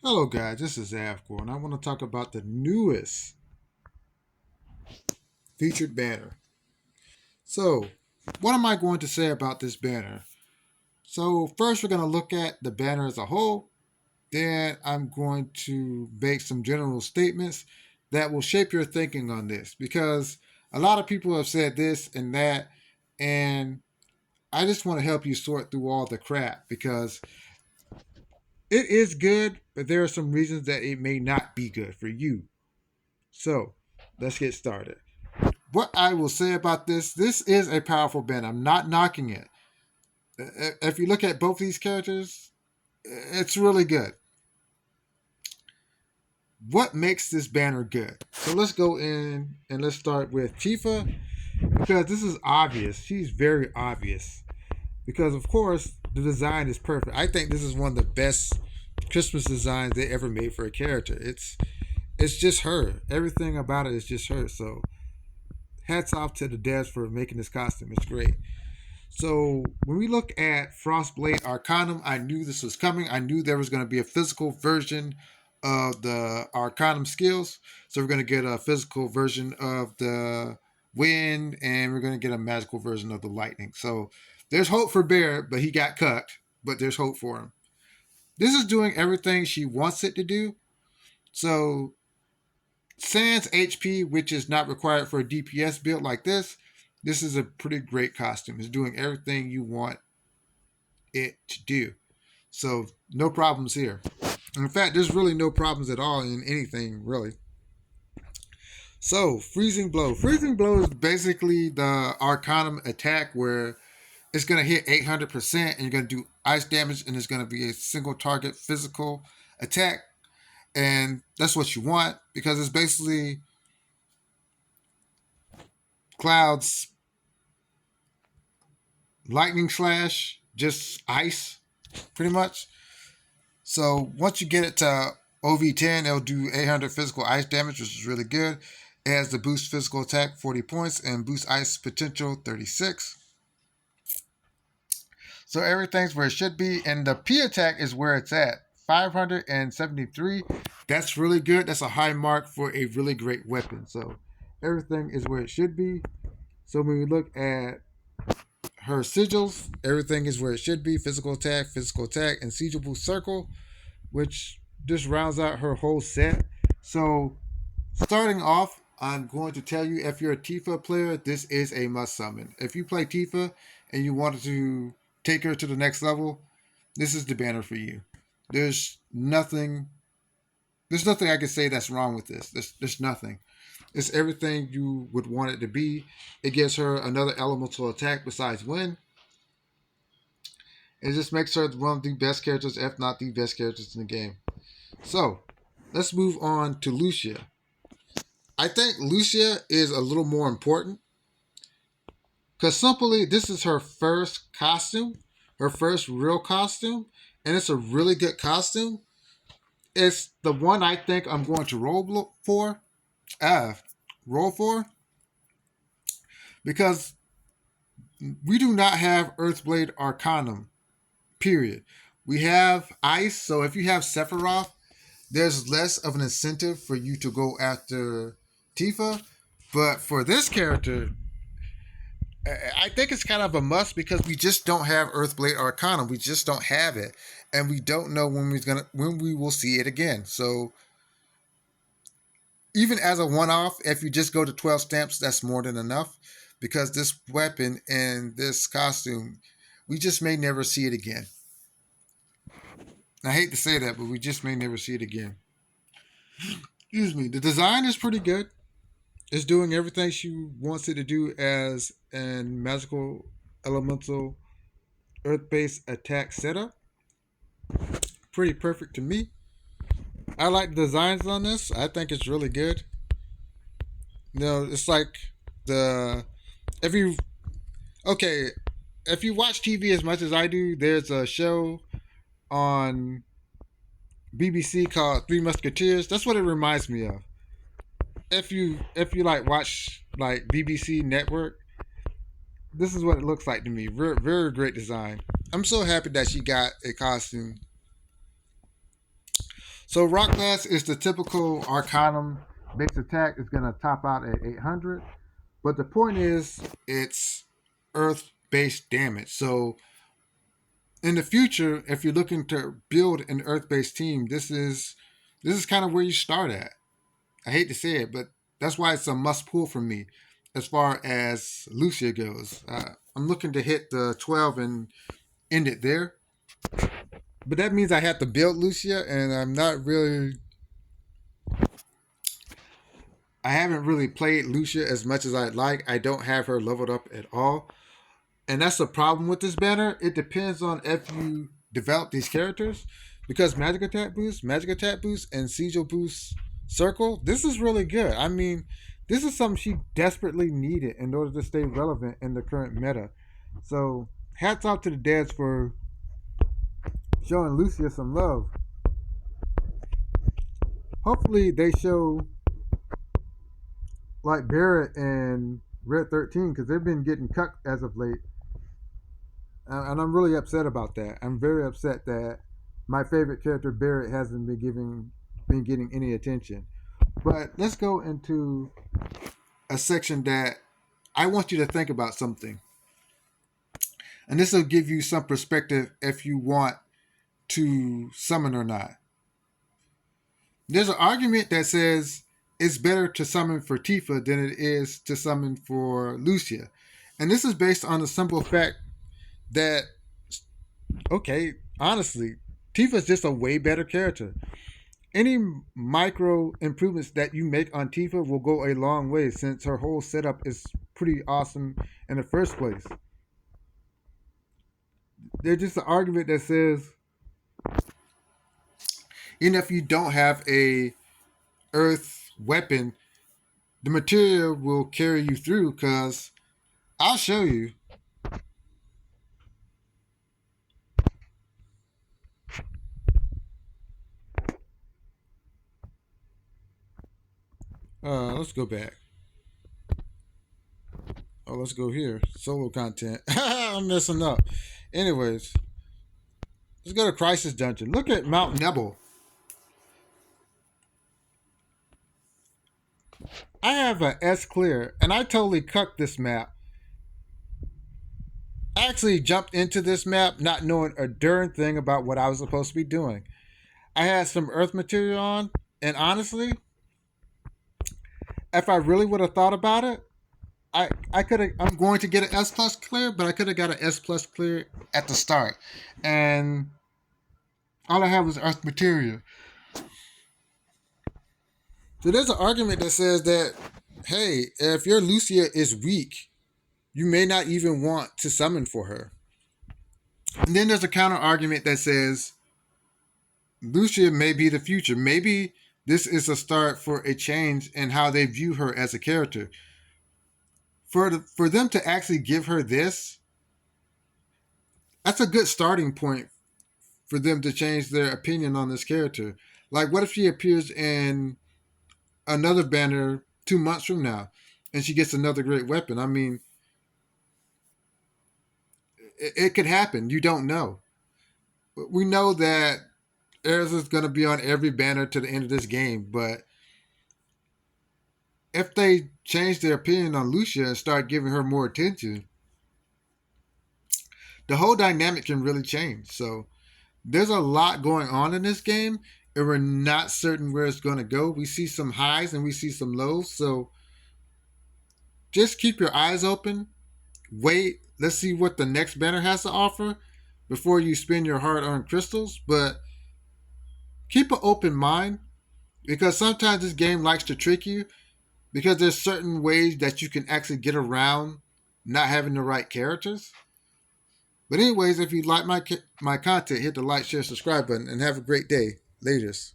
Hello guys, this is Avcoor, and I want to talk about the newest featured banner. So, what am I going to say about this banner? So, first we're going to look at the banner as a whole. Then I'm going to make some general statements that will shape your thinking on this because a lot of people have said this and that, and I just want to help you sort through all the crap because it is good, but there are some reasons that it may not be good for you. So, let's get started. What I will say about this is a powerful band. I'm not knocking it. If you look at both these characters, it's really good. What makes this banner good? So let's go in and let's start with Tifa because this is obvious. She's very obvious because, of course, the design is perfect. I think this is one of the best Christmas designs they ever made for a character. It's just her. Everything about it is just her. So hats off to the devs for making this costume. It's great. So when we look at Frostblade Arcanum, I knew this was coming. I knew there was going to be a physical version of the Arcanum skills. So we're going to get a physical version of the wind, and we're going to get a magical version of the lightning. So there's hope for Bear, but he got cut. But there's hope for him. This is doing everything she wants it to do. So sans HP, which is not required for a DPS build like this is a pretty great costume. It's doing everything you want it to do. So no problems here. In fact, there's really no problems at all in anything, really. So, Freezing Blow. Freezing Blow is basically the Arcanum attack where it's going to hit 800% and you're going to do ice damage and it's going to be a single target physical attack. And that's what you want because it's basically Cloud's lightning slash, just ice, pretty much. So once you get it to OV10, it'll do 800 physical ice damage, which is really good. It has the boost physical attack 40 points and boost ice potential 36. So everything's where it should be, and the P attack is where it's at. 573. That's really good. That's a high mark for a really great weapon. So everything is where it should be. So when we look at her sigils, everything is where it should be. Physical attack, and siegeable circle, which just rounds out her whole set. So starting off, I'm going to tell you if you're a Tifa player, this is a must summon. If you play Tifa and you wanted to take her to the next level, this is the banner for you. There's nothing I can say that's wrong with this. There's nothing. It's everything you would want it to be. It gives her another elemental attack besides wind. It just makes her one of the best characters, if not the best characters in the game. So, let's move on to Lucia. I think Lucia is a little more important because simply this is her first costume, her first real costume, and it's a really good costume. It's the one I think I'm going to roll for. Roll for because we do not have Earthblade Arcanum. Period. We have Ice, so if you have Sephiroth, there's less of an incentive for you to go after Tifa. But for this character, I think it's kind of a must because we just don't have Earthblade Arcanum. We just don't have it, and we don't know when we will see it again. So even as a one-off, if you just go to 12 stamps, that's more than enough because this weapon and this costume, we just may never see it again. I hate to say that, but we just may never see it again. Excuse me. The design is pretty good. It's doing everything she wants it to do as a magical elemental earth-based attack setup. Pretty perfect to me. I like the designs on this. I think it's really good. You know, it's like the if you okay, if you watch TV as much as I do, there's a show on BBC called Three Musketeers. That's what it reminds me of. If you like watch like BBC Network, this is what it looks like to me. Very, very great design. I'm so happy that she got a costume. So Rock Blast is the typical Arcanum base attack. It's going to top out at 800. But the point is, it's earth-based damage. So in the future, if you're looking to build an earth-based team, this is kind of where you start at. I hate to say it, but that's why it's a must pull for me as far as Lucia goes. I'm looking to hit the 12 and end it there. But that means I have to build Lucia, and I haven't really played Lucia as much as I'd like. I don't have her leveled up at all. And that's the problem with this banner. It depends on if you develop these characters. Because Magic Attack Boost, and Sigil Boost Circle, this is really good. I mean, this is something she desperately needed in order to stay relevant in the current meta. So, hats off to the dads for showing Lucia some love. Hopefully, they show like Barrett and Red 13 because they've been getting cut as of late. And I'm really upset about that. I'm very upset that my favorite character Barrett hasn't been getting any attention. But let's go into a section that I want you to think about something. And this will give you some perspective if you want to summon or not. There's an argument that says it's better to summon for Tifa than it is to summon for Lucia. And this is based on the simple fact that, okay, honestly, Tifa's just a way better character. Any micro improvements that you make on Tifa will go a long way since her whole setup is pretty awesome in the first place. There's just an argument that says, even if you don't have a earth weapon, the material will carry you through because I'll show you. Let's go back. Oh, let's go here. Solo content. I'm messing up. Anyways, let's go to Crisis Dungeon. Look at Mount Nebel. I have an S clear, and I totally cucked this map. I actually jumped into this map not knowing a darn thing about what I was supposed to be doing. I had some earth material on, and honestly, if I really would have thought about it, I could have. I'm going to get an S plus clear, but I could have got an S plus clear at the start, and all I have was earth material. So there's an argument that says that, hey, if your Lucia is weak, you may not even want to summon for her. And then there's a counter argument that says Lucia may be the future. Maybe this is a start for a change in how they view her as a character. For them to actually give her this, that's a good starting point for them to change their opinion on this character. Like, what if she appears in another banner 2 months from now and she gets another great weapon? I mean, it could happen. You don't know. We know that Erza's going to be on every banner to the end of this game, but if they change their opinion on Lucia and start giving her more attention, the whole dynamic can really change. So there's a lot going on in this game, and we're not certain where it's going to go. We see some highs and we see some lows. So just keep your eyes open. Wait, let's see what the next banner has to offer before you spend your hard-earned crystals. But keep an open mind, because sometimes this game likes to trick you, because there's certain ways that you can actually get around not having the right characters. But anyways, if you like my content, hit the like, share, subscribe button, and have a great day. Laters.